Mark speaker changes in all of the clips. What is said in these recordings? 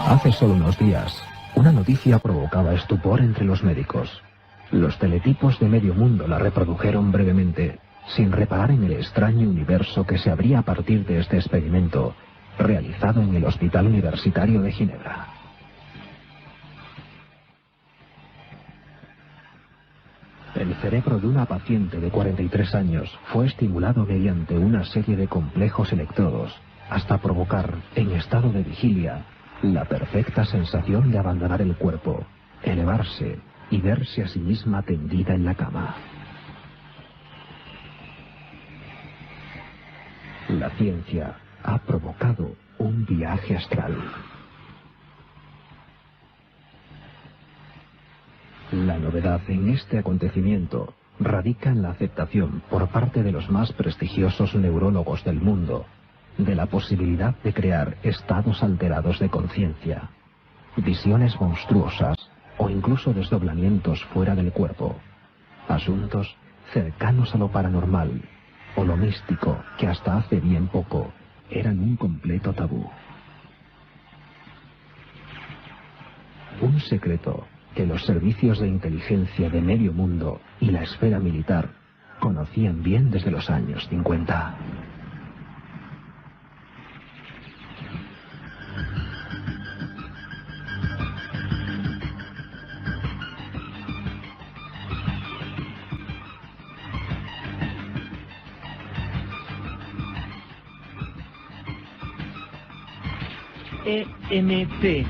Speaker 1: Hace solo unos días, una noticia provocaba estupor entre los médicos. Los teletipos de medio mundo la reprodujeron brevemente, sin reparar en el extraño universo que se abría a partir de este experimento, realizado en el Hospital Universitario de Ginebra. El cerebro de una paciente de 43 años fue estimulado mediante una serie de complejos electrodos, hasta provocar, en estado de vigilia, la perfecta sensación de abandonar el cuerpo, elevarse y verse a sí misma tendida en la cama. La ciencia ha provocado un viaje astral. La novedad en este acontecimiento radica en la aceptación por parte de los más prestigiosos neurólogos del mundo de la posibilidad de crear estados alterados de conciencia, visiones monstruosas o incluso desdoblamientos fuera del cuerpo, asuntos cercanos a lo paranormal o lo místico que hasta hace bien poco eran un completo tabú. Un secreto que los servicios de inteligencia de medio mundo y la esfera militar conocían bien desde los años 50.
Speaker 2: EMT,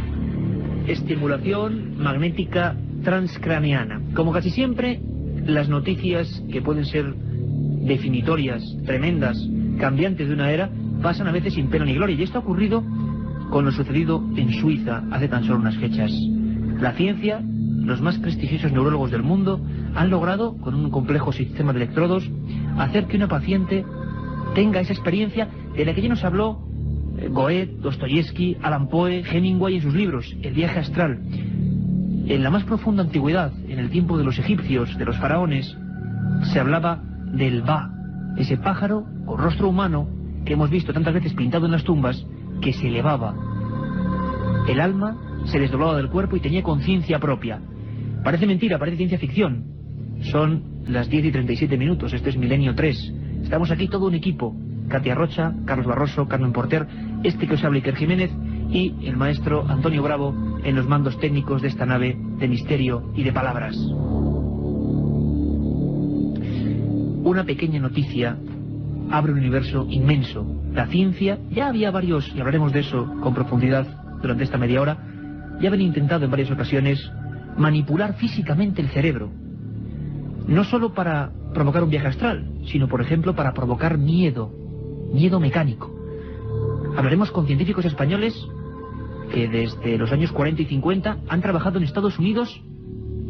Speaker 2: estimulación magnética transcraneana. Como casi siempre, las noticias que pueden ser definitorias, tremendas, cambiantes de una era, pasan a veces sin pena ni gloria. Y esto ha ocurrido con lo sucedido en Suiza hace tan solo unas fechas. La ciencia, los más prestigiosos neurólogos del mundo, han logrado, con un complejo sistema de electrodos, hacer que una paciente tenga esa experiencia de la que ya nos habló Goethe, Dostoyevsky, Allan Poe, Hemingway en sus libros, El viaje astral. En la más profunda antigüedad, en el tiempo de los egipcios, de los faraones, se hablaba del Ba, ese pájaro con rostro humano que hemos visto tantas veces pintado en las tumbas, que se elevaba. El alma se desdoblaba del cuerpo y tenía conciencia propia. Parece mentira, parece ciencia ficción. Son las 10:37, este es Milenio 3. Estamos aquí todo un equipo. Katia Rocha, Carlos Barroso, Carmen Porter, este que os habla Iker Jiménez y el maestro Antonio Bravo en los mandos técnicos de esta nave de misterio y de palabras. Una pequeña noticia abre un universo inmenso. La ciencia, ya había varios, y hablaremos de eso con profundidad durante esta media hora, ya habían intentado en varias ocasiones manipular físicamente el cerebro. No solo para provocar un viaje astral, sino por ejemplo para provocar miedo mecánico. Hablaremos con científicos españoles que desde los años 40 y 50 han trabajado en Estados Unidos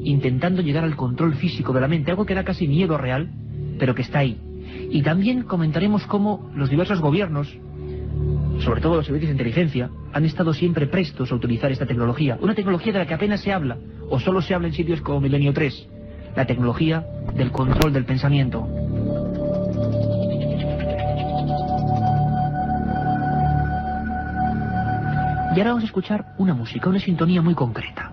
Speaker 2: intentando llegar al control físico de la mente, algo que da casi miedo real, pero que está ahí. Y también comentaremos cómo los diversos gobiernos, sobre todo los servicios de inteligencia, han estado siempre prestos a utilizar esta tecnología, una tecnología de la que apenas se habla, o solo se habla en sitios como Milenio 3, la tecnología del control del pensamiento. Y ahora vamos a escuchar una música, una sintonía muy concreta,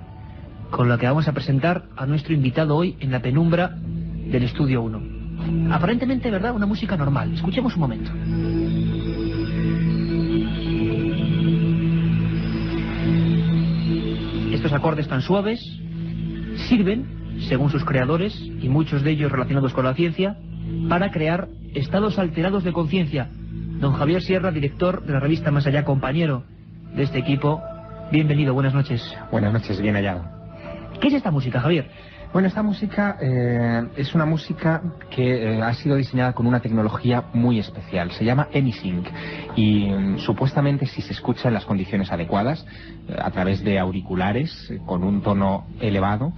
Speaker 2: con la que vamos a presentar a nuestro invitado hoy en la penumbra del Estudio 1. Aparentemente, ¿verdad?, una música normal. Escuchemos un momento. Estos acordes tan suaves sirven, según sus creadores, y muchos de ellos relacionados con la ciencia, para crear estados alterados de conciencia. Don Javier Sierra, director de la revista Más Allá, compañero de este equipo, bienvenido, buenas noches.
Speaker 3: Buenas noches, bien hallado.
Speaker 2: ¿Qué es esta música, Javier?
Speaker 3: Bueno, esta música es una música que ha sido diseñada con una tecnología muy especial. Se llama EmiSync y supuestamente, si se escucha en las condiciones adecuadas, a través de auriculares con un tono elevado,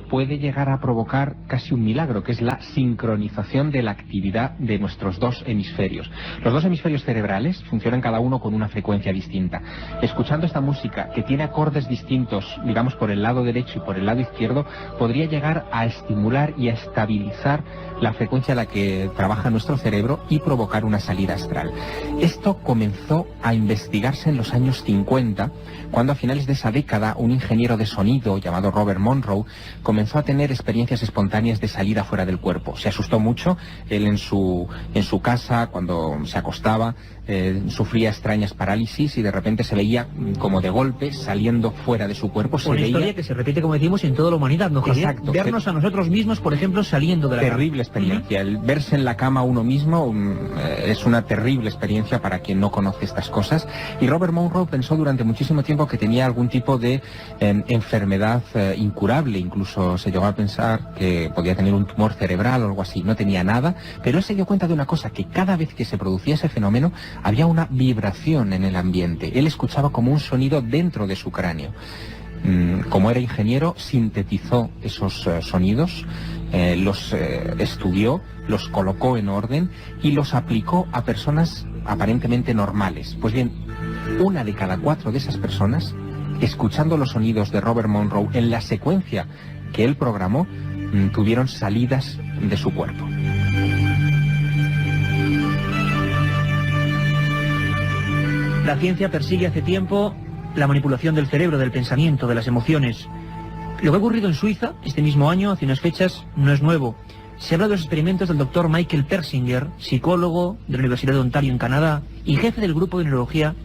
Speaker 3: puede llegar a provocar casi un milagro, que es la sincronización de la actividad de nuestros dos hemisferios. Los dos hemisferios cerebrales funcionan cada uno con una frecuencia distinta. Escuchando esta música, que tiene acordes distintos, digamos por el lado derecho y por el lado izquierdo, podría llegar a estimular y a estabilizar la frecuencia a la que trabaja nuestro cerebro y provocar una salida astral. Esto comenzó a investigarse en los años 50, cuando a finales de esa década un ingeniero de sonido llamado Robert Monroe comenzó a tener experiencias espontáneas de salida fuera del cuerpo. Se asustó mucho, él en su casa, cuando se acostaba, sufría extrañas parálisis y de repente se veía como de golpe saliendo fuera de su cuerpo.
Speaker 2: Una historia que se repite, como decimos, en toda la humanidad, ¿no, Javier?
Speaker 3: Exacto.
Speaker 2: Vernos a nosotros mismos, por ejemplo, saliendo de la cama.
Speaker 3: Terrible experiencia. El verse en la cama uno mismo es una terrible experiencia para quien no conoce estas cosas. Y Robert Monroe pensó durante muchísimo tiempo que tenía algún tipo de enfermedad incurable. Incluso se llegó a pensar que podía tener un tumor cerebral o algo así. No tenía nada, pero él se dio cuenta de una cosa, que cada vez que se producía ese fenómeno había una vibración en el ambiente. Él escuchaba como un sonido dentro de su cráneo. Como era ingeniero, sintetizó esos sonidos, los estudió, los colocó en orden y los aplicó a personas aparentemente normales. Pues bien, 1 de cada 4 de esas personas, escuchando los sonidos de Robert Monroe en la secuencia que él programó, tuvieron salidas de su cuerpo.
Speaker 2: La ciencia persigue hace tiempo la manipulación del cerebro, del pensamiento, de las emociones. Lo que ha ocurrido en Suiza este mismo año, hace unas fechas, no es nuevo. Se habla de los experimentos del doctor Michael Persinger, psicólogo de la Universidad de Ontario en Canadá y jefe del grupo de neurología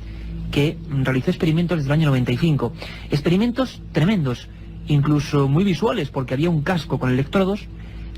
Speaker 2: que realizó experimentos desde el año 95. Experimentos tremendos, incluso muy visuales, porque había un casco con electrodos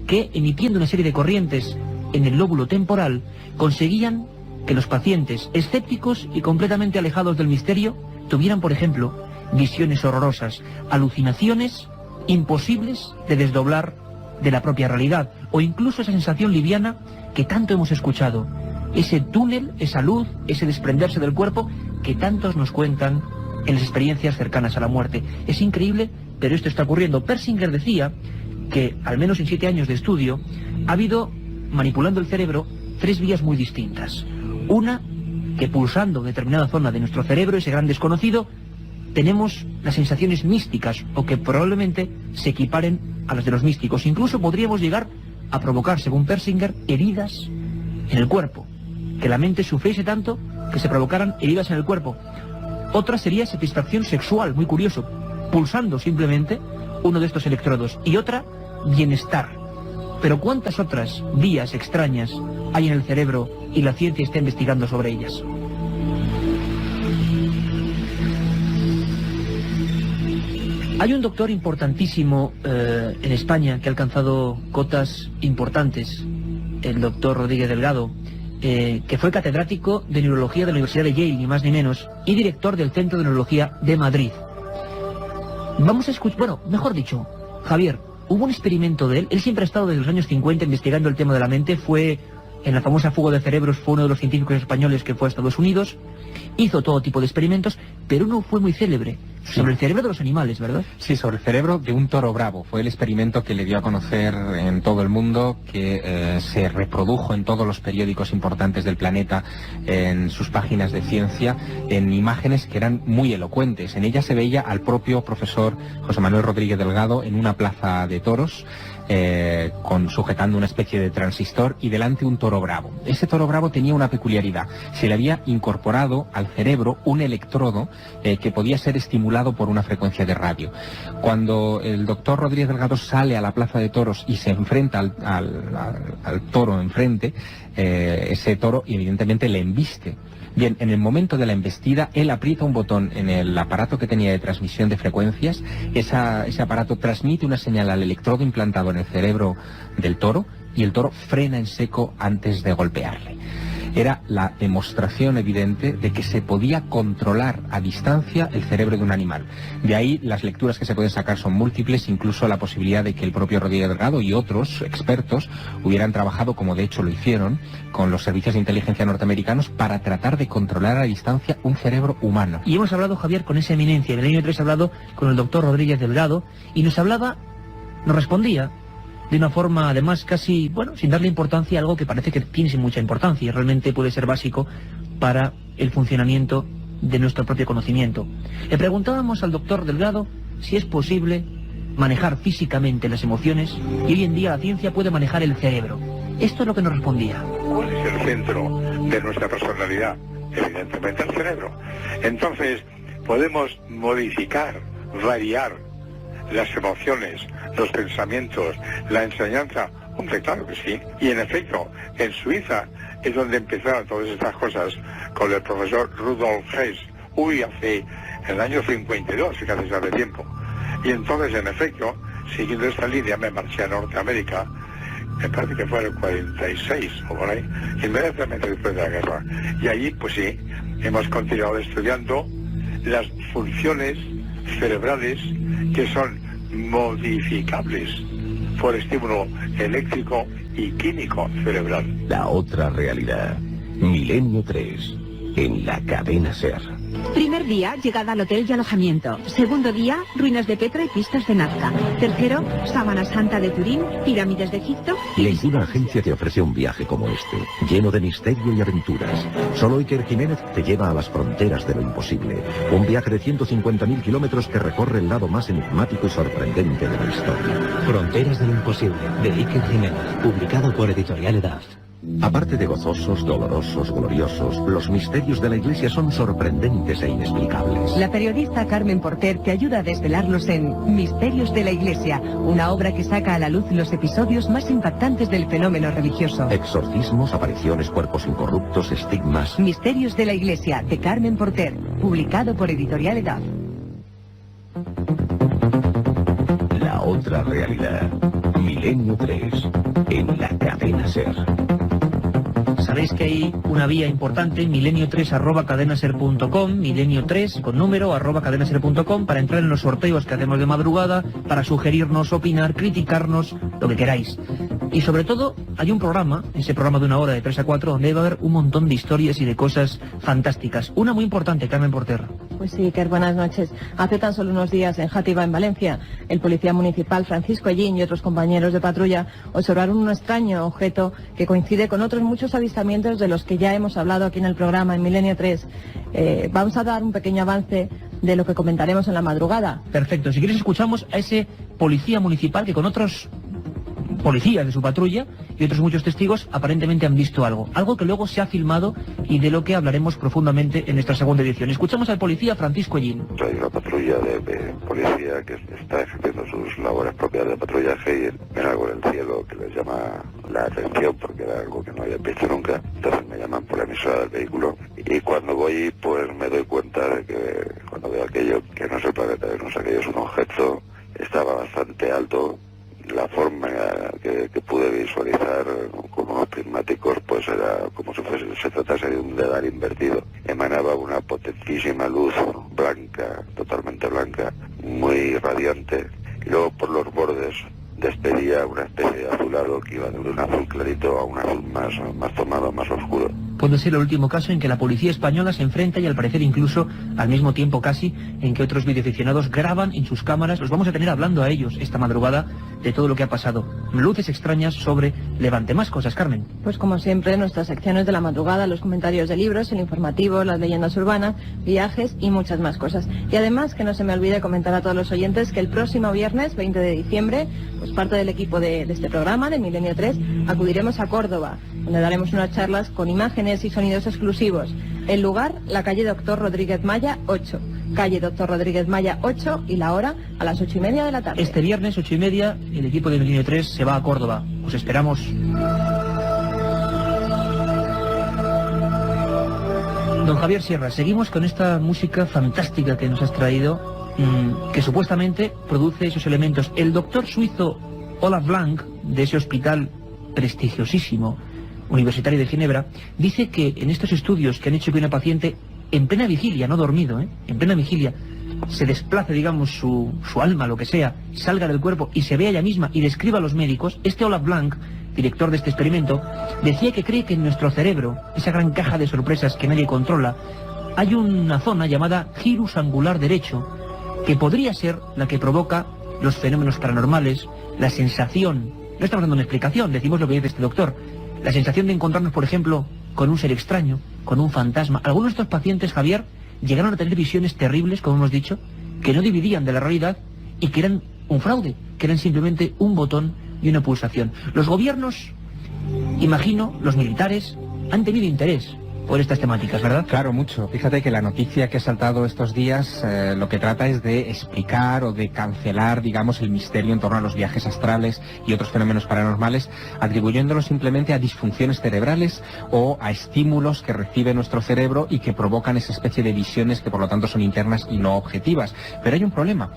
Speaker 2: que, emitiendo una serie de corrientes en el lóbulo temporal, conseguían que los pacientes escépticos y completamente alejados del misterio tuvieran, por ejemplo, visiones horrorosas, alucinaciones imposibles de desdoblar de la propia realidad, o incluso esa sensación liviana que tanto hemos escuchado, ese túnel, esa luz, ese desprenderse del cuerpo que tantos nos cuentan en las experiencias cercanas a la muerte. Es increíble, pero esto está ocurriendo. Persinger decía que, al menos en 7 años de estudio, ha habido, manipulando el cerebro, 3 vías muy distintas. Una, que pulsando determinada zona de nuestro cerebro, ese gran desconocido, tenemos las sensaciones místicas, o que probablemente se equiparen a las de los místicos. Incluso podríamos llegar a provocar, según Persinger, heridas en el cuerpo, que la mente sufriese tanto que se provocaran heridas en el cuerpo. Otra sería satisfacción sexual, muy curioso, pulsando simplemente uno de estos electrodos. Y otra, bienestar. Pero ¿cuántas otras vías extrañas hay en el cerebro y la ciencia está investigando sobre ellas? Hay un doctor importantísimo en España que ha alcanzado cotas importantes, el doctor Rodríguez Delgado, que fue catedrático de neurología de la Universidad de Yale, ni más ni menos, y director del Centro de Neurología de Madrid. Vamos a escuchar, bueno, mejor dicho, Javier, hubo un experimento de él siempre ha estado desde los años 50 investigando el tema de la mente, fue en la famosa fuga de cerebros, fue uno de los científicos españoles que fue a Estados Unidos, hizo todo tipo de experimentos, pero uno fue muy célebre, sobre el cerebro de los animales, ¿verdad? Sí,
Speaker 3: sobre el cerebro de un toro bravo. Fue el experimento que le dio a conocer en todo el mundo, que se reprodujo en todos los periódicos importantes del planeta, en sus páginas de ciencia, en imágenes que eran muy elocuentes. En ellas se veía al propio profesor José Manuel Rodríguez Delgado en una plaza de toros, sujetando una especie de transistor y delante un toro bravo. Ese toro bravo tenía una peculiaridad: se le había incorporado al cerebro un electrodo que podía ser estimulado por una frecuencia de radio. Cuando el doctor Rodríguez Delgado sale a la plaza de toros y se enfrenta al toro enfrente, ese toro evidentemente le embiste. Bien, en el momento de la embestida, él aprieta un botón en el aparato que tenía de transmisión de frecuencias. Ese aparato transmite una señal al electrodo implantado en el cerebro del toro y el toro frena en seco antes de golpearle. Era la demostración evidente de que se podía controlar a distancia el cerebro de un animal. De ahí las lecturas que se pueden sacar son múltiples, incluso la posibilidad de que el propio Rodríguez Delgado y otros expertos hubieran trabajado, como de hecho lo hicieron, con los servicios de inteligencia norteamericanos para tratar de controlar a distancia un cerebro humano.
Speaker 2: Y hemos hablado, Javier, con esa eminencia. En el año 3 he hablado con el doctor Rodríguez Delgado y nos respondía de una forma, además, casi, bueno, sin darle importancia a algo que parece que tiene mucha importancia y realmente puede ser básico para el funcionamiento de nuestro propio conocimiento. Le preguntábamos al doctor Delgado si es posible manejar físicamente las emociones y hoy en día la ciencia puede manejar el cerebro. Esto es lo que nos respondía.
Speaker 4: ¿Cuál es el centro de nuestra personalidad? Evidentemente el cerebro. Entonces, podemos modificar, variar las emociones, los pensamientos, la enseñanza. Hombre, claro que sí. Y en efecto, en Suiza es donde empezaron todas estas cosas con el profesor Rudolf Hess. Hace el año 52, fíjate, ya de tiempo. Y entonces, en efecto, siguiendo esta línea, me marché a Norteamérica, me parece que fue el 46 o por ahí, inmediatamente después de la guerra. Y allí, pues sí, hemos continuado estudiando las funciones cerebrales que son modificables por estímulo eléctrico y químico cerebral.
Speaker 5: La otra realidad. Milenio 3, en la cadena SER.
Speaker 6: Primer día, llegada al hotel y alojamiento. Segundo día, ruinas de Petra y pistas de Nazca. Tercero, Sábana Santa de Turín, pirámides de Egipto.
Speaker 5: Ninguna agencia te ofrece un viaje como este, lleno de misterio y aventuras. Solo Iker Jiménez te lleva a las fronteras de lo imposible. Un viaje de 150.000 kilómetros que recorre el lado más enigmático y sorprendente de la historia.
Speaker 1: Fronteras de lo imposible, de Iker Jiménez, publicado por Editorial Edad.
Speaker 5: Aparte de gozosos, dolorosos, gloriosos, los misterios de la Iglesia son sorprendentes e inexplicables.
Speaker 6: La periodista Carmen Porter te ayuda a desvelarlos en Misterios de la Iglesia, una obra que saca a la luz los episodios más impactantes del fenómeno religioso.
Speaker 5: Exorcismos, apariciones, cuerpos incorruptos, estigmas.
Speaker 6: Misterios de la Iglesia, de Carmen Porter, publicado por Editorial Edad.
Speaker 5: La otra realidad. Milenio 3, en la cadena SER.
Speaker 2: Sabéis que hay una vía importante, milenio3@cadenaser.com, milenio3 con número @cadenaser.com, para entrar en los sorteos que hacemos de madrugada, para sugerirnos, opinar, criticarnos, lo que queráis. Y sobre todo, hay un programa, ese programa de 1 hora de 3 a 4, donde va a haber un montón de historias y de cosas fantásticas. Una muy importante, Carmen Porter.
Speaker 7: Pues sí, Iker, buenas noches. Hace tan solo unos días en Játiva, en Valencia, el policía municipal Francisco Ellín y otros compañeros de patrulla observaron un extraño objeto que coincide con otros muchos avistamientos de los que ya hemos hablado aquí en el programa, en Milenio 3. Vamos a dar un pequeño avance de lo que comentaremos en la madrugada.
Speaker 2: Perfecto, si quieres escuchamos a ese policía municipal que con otros policías de su patrulla y otros muchos testigos aparentemente han visto algo que luego se ha filmado y de lo que hablaremos profundamente en nuestra segunda edición. Escuchamos al policía Francisco Ellín.
Speaker 8: Hay una patrulla de policía que está ejerciendo sus labores propias de patrullaje y ven algo en el cielo que les llama la atención porque era algo que no habían visto nunca. Entonces me llaman por la emisora del vehículo y cuando voy pues me doy cuenta de que cuando veo aquello que no es el planeta Venus, aquello es un objeto, estaba bastante alto. La forma que pude visualizar con unos prismáticos pues era como si se tratase de un dedal invertido. Emanaba una potentísima luz blanca, totalmente blanca, muy radiante, y luego por los bordes despedía una especie de azulado que iba de un azul clarito a un azul más tomado, más oscuro.
Speaker 2: Puede ser el último caso en que la policía española se enfrenta y al parecer incluso al mismo tiempo casi en que otros videoaficionados graban en sus cámaras. Los vamos a tener hablando a ellos esta madrugada de todo lo que ha pasado. Luces extrañas sobre Levante. Más cosas, Carmen.
Speaker 7: Pues como siempre, nuestras secciones de la madrugada, los comentarios de libros, el informativo, las leyendas urbanas, viajes y muchas más cosas. Y además, que no se me olvide comentar a todos los oyentes que el próximo viernes, 20 de diciembre, pues parte del equipo de este programa, de Milenio 3, acudiremos a Córdoba, donde daremos unas charlas con imágenes y sonidos exclusivos. El lugar, la calle Doctor Rodríguez Maya 8. Calle Doctor Rodríguez Maya 8 y la hora a las 8:30 de la tarde.
Speaker 2: Este viernes, 8:30, el equipo de Milenio 3 se va a Córdoba. Os esperamos. Don Javier Sierra, seguimos con esta música fantástica que nos has traído, que supuestamente produce esos elementos. El doctor suizo Olaf Blank, de ese hospital prestigiosísimo universitario de Ginebra, dice que en estos estudios que han hecho que una paciente en plena vigilia, no dormido, en plena vigilia, se desplace, digamos, su alma, lo que sea, salga del cuerpo y se vea ella misma y describa a los médicos. Este Olaf Blank, director de este experimento, decía que cree que en nuestro cerebro, esa gran caja de sorpresas que nadie controla, hay una zona llamada gyrus angular derecho, que podría ser la que provoca los fenómenos paranormales, la sensación, no estamos dando una explicación, decimos lo que dice este doctor, la sensación de encontrarnos, por ejemplo, con un ser extraño, con un fantasma. Algunos de estos pacientes, Javier, llegaron a tener visiones terribles, como hemos dicho, que no dividían de la realidad y que eran un fraude, que eran simplemente un botón y una pulsación. Los gobiernos, imagino, los militares, han tenido interés por estas temáticas, ¿verdad?
Speaker 3: Claro, mucho. Fíjate que la noticia que ha saltado estos días lo que trata es de explicar o de cancelar, digamos, el misterio en torno a los viajes astrales y otros fenómenos paranormales, atribuyéndolos simplemente a disfunciones cerebrales o a estímulos que recibe nuestro cerebro y que provocan esa especie de visiones que por lo tanto son internas y no objetivas. Pero hay un problema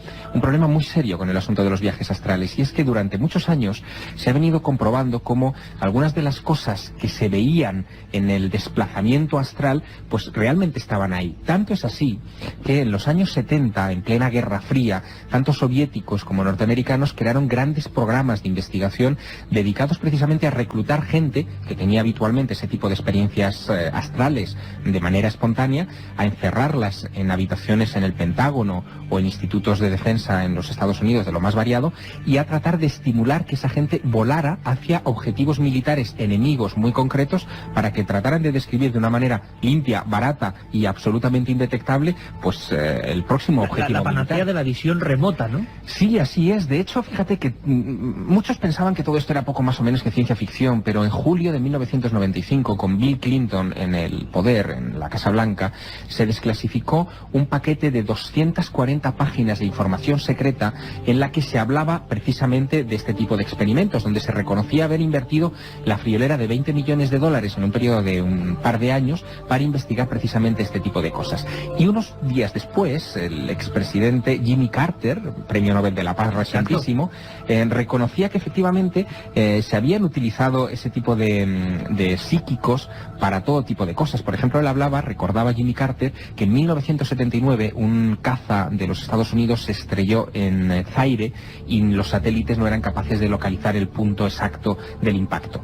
Speaker 3: muy serio con el asunto de los viajes astrales, y es que durante muchos años se ha venido comprobando cómo algunas de las cosas que se veían en el desplazamiento astral, pues realmente estaban ahí. Tanto es así que en los años 70, en plena Guerra Fría, tanto soviéticos como norteamericanos crearon grandes programas de investigación dedicados precisamente a reclutar gente que tenía habitualmente ese tipo de experiencias astrales de manera espontánea, a encerrarlas en habitaciones en el Pentágono o en institutos de defensa en los Estados Unidos de lo más variado, y a tratar de estimular que esa gente volara hacia objetivos militares enemigos muy concretos para que trataran de describir de una manera limpia, barata y absolutamente indetectable, pues el próximo objetivo
Speaker 2: la panacea
Speaker 3: militar.
Speaker 2: De la visión remota, ¿no?
Speaker 3: Sí, así es. De hecho, fíjate que muchos pensaban que todo esto era poco más o menos que ciencia ficción, pero en julio de 1995, con Bill Clinton en el poder, en la Casa Blanca, se desclasificó un paquete de 240 páginas de información secreta en la que se hablaba precisamente de este tipo de experimentos, donde se reconocía haber invertido la friolera de $20 millones en un periodo de un par de años para investigar precisamente este tipo de cosas. Y unos días después, el expresidente Jimmy Carter, premio Nobel de la Paz recientísimo, reconocía que efectivamente se habían utilizado ese tipo de psíquicos para todo tipo de cosas. Por ejemplo, él recordaba Jimmy Carter, que en 1979 un caza de los Estados Unidos se estrelló en Zaire y los satélites no eran capaces de localizar el punto exacto del impacto.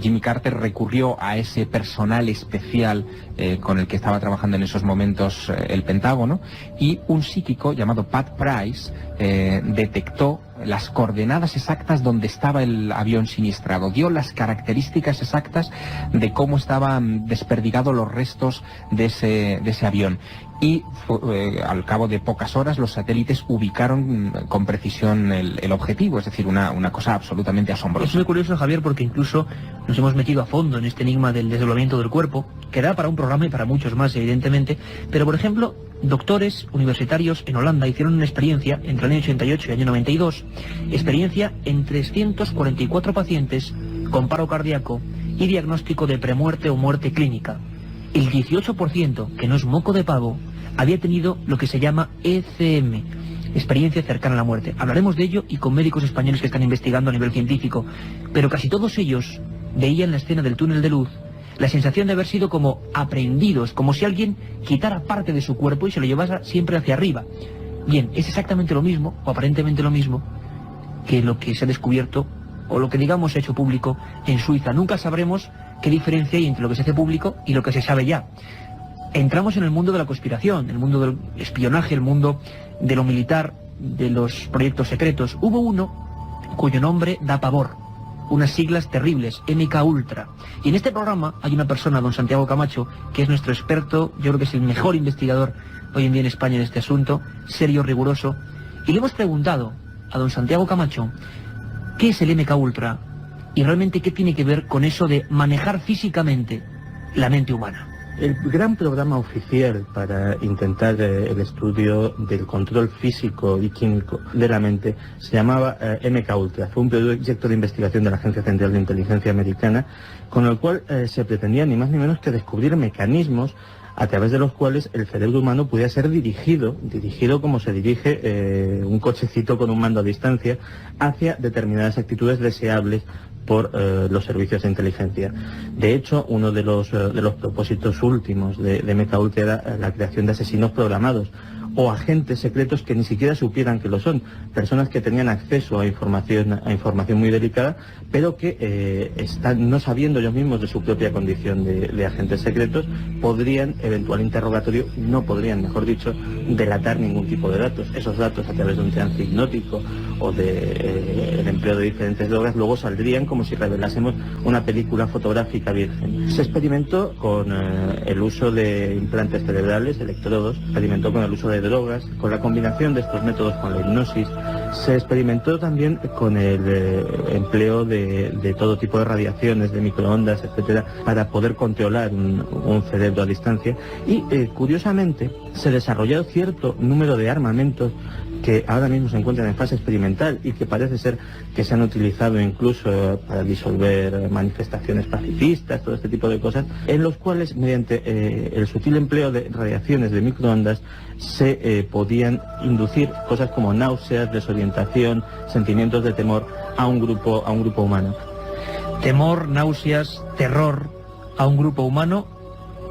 Speaker 3: Jimmy Carter recurrió a ese personal especial con el que estaba trabajando en esos momentos el Pentágono, y un psíquico llamado Pat Price detectó las coordenadas exactas donde estaba el avión siniestrado, dio las características exactas de cómo estaban desperdigados los restos de ese avión, y al cabo de pocas horas los satélites ubicaron con precisión el objetivo. Es decir, una cosa absolutamente asombrosa.
Speaker 2: Es muy curioso, Javier, porque incluso nos hemos metido a fondo en este enigma del desdoblamiento del cuerpo, que da para un programa y para muchos más, evidentemente, pero por ejemplo, doctores universitarios en Holanda hicieron una experiencia entre el año 88 y el año 92, experiencia en 344 pacientes con paro cardíaco y diagnóstico de premuerte o muerte clínica. El 18%, que no es moco de pavo, había tenido lo que se llama ECM, experiencia cercana a la muerte. Hablaremos de ello y con médicos españoles que están investigando a nivel científico, pero casi todos ellos veían la escena del túnel de luz la sensación de haber sido como aprehendidos, como si alguien quitara parte de su cuerpo y se lo llevara siempre hacia arriba. Bien, es exactamente lo mismo, o aparentemente lo mismo, que lo que se ha descubierto, o lo que digamos se ha hecho público en Suiza. Nunca sabremos qué diferencia hay entre lo que se hace público y lo que se sabe ya. Entramos en el mundo de la conspiración, el mundo del espionaje, el mundo de lo militar, de los proyectos secretos. Hubo uno cuyo nombre da pavor, unas siglas terribles, MK Ultra. Y en este programa hay una persona, don Santiago Camacho, que es nuestro experto, yo creo que es el mejor investigador hoy en día en España en este asunto, serio, riguroso, y le hemos preguntado a don Santiago Camacho qué es el MK Ultra y realmente qué tiene que ver con eso de manejar físicamente la mente humana.
Speaker 9: El gran programa oficial para intentar el estudio del control físico y químico de la mente se llamaba MK Ultra. Fue un proyecto de investigación de la Agencia Central de Inteligencia Americana, con el cual se pretendía ni más ni menos que descubrir mecanismos a través de los cuales el cerebro humano pudiera ser dirigido como se dirige un cochecito con un mando a distancia, hacia determinadas actitudes deseables por los servicios de inteligencia. De hecho, uno de los propósitos últimos de MK Ultra era la creación de asesinos programados, o agentes secretos que ni siquiera supieran que lo son, personas que tenían acceso a información muy delicada, pero que no sabiendo ellos mismos de su propia condición de agentes secretos, podrían, eventual interrogatorio, no podrían, mejor dicho, delatar ningún tipo de datos. Esos datos, a través de un trance hipnótico o de el empleo de diferentes drogas, luego saldrían como si revelásemos una película fotográfica virgen. Se experimentó con el uso de implantes cerebrales, electrodos, experimentó con el uso de drogas. Con la combinación de estos métodos con la hipnosis, se experimentó también con el empleo de todo tipo de radiaciones, de microondas, etcétera, para poder controlar un cerebro a distancia. Y curiosamente se desarrolló cierto número de armamentos que ahora mismo se encuentran en fase experimental y que parece ser que se han utilizado incluso para disolver manifestaciones pacifistas, todo este tipo de cosas, en los cuales mediante el sutil empleo de radiaciones de microondas se podían inducir cosas como náuseas, desorientación, sentimientos de temor a un grupo humano.
Speaker 2: Temor, náuseas, terror a un grupo humano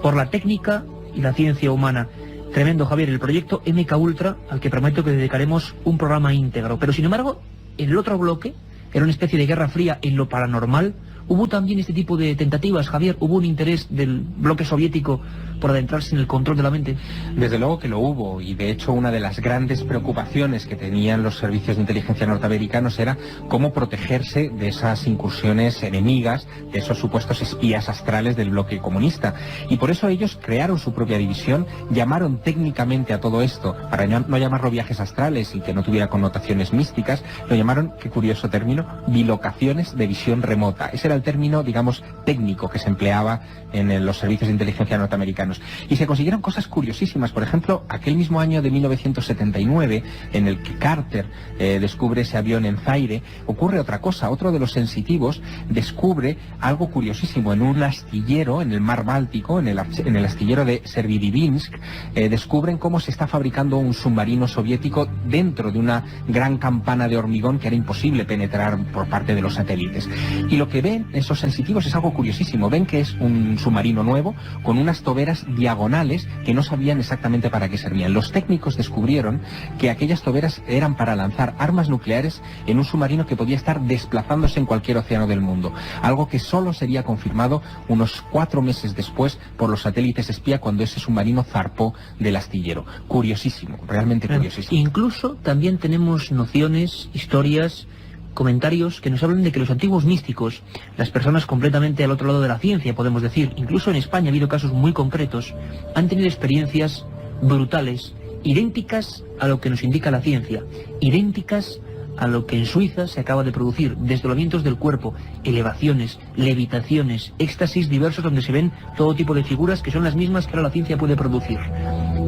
Speaker 2: por la técnica y la ciencia humana. Tremendo, Javier, el proyecto MK Ultra, al que prometo que dedicaremos un programa íntegro. Pero sin embargo, en el otro bloque, era una especie de guerra fría en lo paranormal. Hubo también este tipo de tentativas, Javier. Hubo un interés del bloque soviético por adentrarse en el control de la mente.
Speaker 3: Desde luego que lo hubo, y de hecho una de las grandes preocupaciones que tenían los servicios de inteligencia norteamericanos era cómo protegerse de esas incursiones enemigas, de esos supuestos espías astrales del bloque comunista. Y por eso ellos crearon su propia división, llamaron técnicamente a todo esto, para no llamarlo viajes astrales y que no tuviera connotaciones místicas, lo llamaron, qué curioso término, bilocaciones de visión remota. Ese era el término, digamos, técnico que se empleaba en los servicios de inteligencia norteamericanos. Y se consiguieron cosas curiosísimas. Por ejemplo, aquel mismo año de 1979, en el que Carter descubre ese avión en Zaire, ocurre otra cosa. Otro de los sensitivos descubre algo curiosísimo. En un astillero, en el mar Báltico, en el astillero de Severodvinsk, descubren cómo se está fabricando un submarino soviético dentro de una gran campana de hormigón que era imposible penetrar por parte de los satélites. Y lo que ven esos sensitivos es algo curiosísimo. Ven que es un submarino nuevo con unas toberas diagonales que no sabían exactamente para qué servían. Los técnicos descubrieron que aquellas toberas eran para lanzar armas nucleares en un submarino que podía estar desplazándose en cualquier océano del mundo. Algo que solo sería confirmado unos 4 meses después por los satélites espía cuando ese submarino zarpó del astillero. Curiosísimo, realmente curiosísimo.
Speaker 2: Incluso también tenemos nociones, historias, comentarios que nos hablan de que los antiguos místicos, las personas completamente al otro lado de la ciencia, podemos decir, incluso en España ha habido casos muy concretos, han tenido experiencias brutales, idénticas a lo que nos indica la ciencia, idénticas a lo que en Suiza se acaba de producir, desdoblamientos del cuerpo, elevaciones, levitaciones, éxtasis diversos donde se ven todo tipo de figuras que son las mismas que ahora la ciencia puede producir.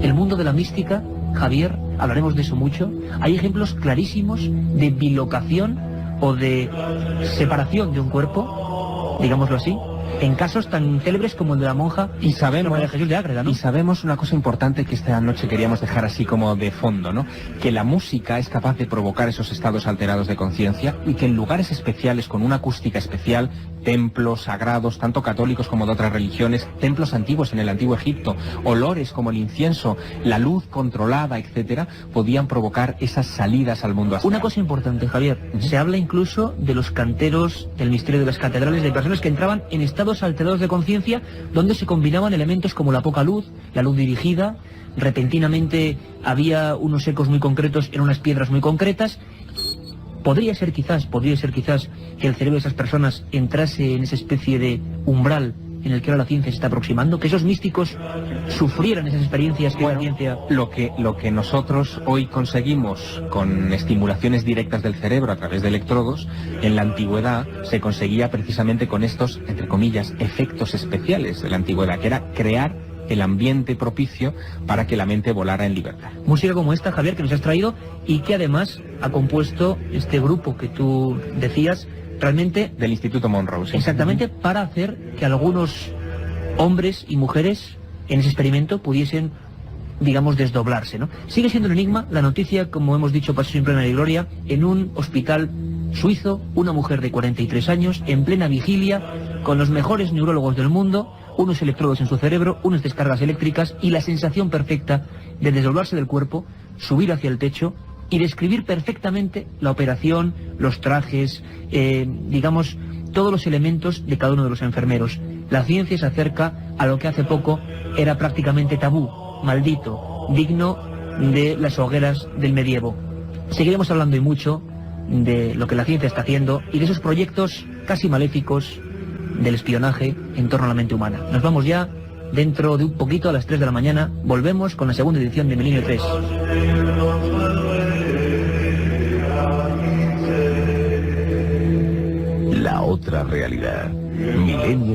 Speaker 2: El mundo de la mística, Javier, hablaremos de eso mucho, hay ejemplos clarísimos de bilocación o de separación de un cuerpo, digámoslo así, en casos tan célebres como el de la monja
Speaker 3: y sabemos
Speaker 2: de Jesús de Ágreda, ¿no?
Speaker 3: Y sabemos una cosa importante que esta noche queríamos dejar así como de fondo, ¿no? Que la música es capaz de provocar esos estados alterados de conciencia y que en lugares especiales, con una acústica especial, templos sagrados, tanto católicos como de otras religiones, templos antiguos en el antiguo Egipto, olores como el incienso, la luz controlada, etcétera, podían provocar esas salidas al mundo astral.
Speaker 2: Una cosa importante, Javier, se habla incluso de los canteros del misterio de las catedrales, de personas que entraban en estados alterados de conciencia donde se combinaban elementos como la poca luz, la luz dirigida, repentinamente había unos ecos muy concretos en unas piedras muy concretas. Podría ser quizás que el cerebro de esas personas entrase en esa especie de umbral en el que ahora la ciencia se está aproximando, que esos místicos sufrieran esas experiencias que la ciencia...
Speaker 3: Lo que nosotros hoy conseguimos con estimulaciones directas del cerebro a través de electrodos, en la antigüedad se conseguía precisamente con estos, entre comillas, efectos especiales de la antigüedad, que era crear el ambiente propicio para que la mente volara en libertad.
Speaker 2: Música como esta, Javier, que nos has traído y que además ha compuesto este grupo que tú decías, realmente...
Speaker 3: Del Instituto Monroe. ¿Sí?
Speaker 2: Exactamente, para hacer que algunos hombres y mujeres en ese experimento pudiesen, digamos, desdoblarse, ¿no? Sigue siendo un enigma la noticia, como hemos dicho, pasó sin pena y gloria, en un hospital suizo, una mujer de 43 años, en plena vigilia, con los mejores neurólogos del mundo, unos electrodos en su cerebro, unas descargas eléctricas y la sensación perfecta de desdoblarse del cuerpo, subir hacia el techo y describir perfectamente la operación, los trajes, digamos, todos los elementos de cada uno de los enfermeros. La ciencia se acerca a lo que hace poco era prácticamente tabú, maldito, digno de las hogueras del medievo. Seguiremos hablando y mucho de lo que la ciencia está haciendo y de esos proyectos casi maléficos del espionaje en torno a la mente humana. Nos vamos ya, dentro de un poquito, a las 3 de la mañana, volvemos con la segunda edición de Milenio 3.
Speaker 5: La otra realidad. Milenio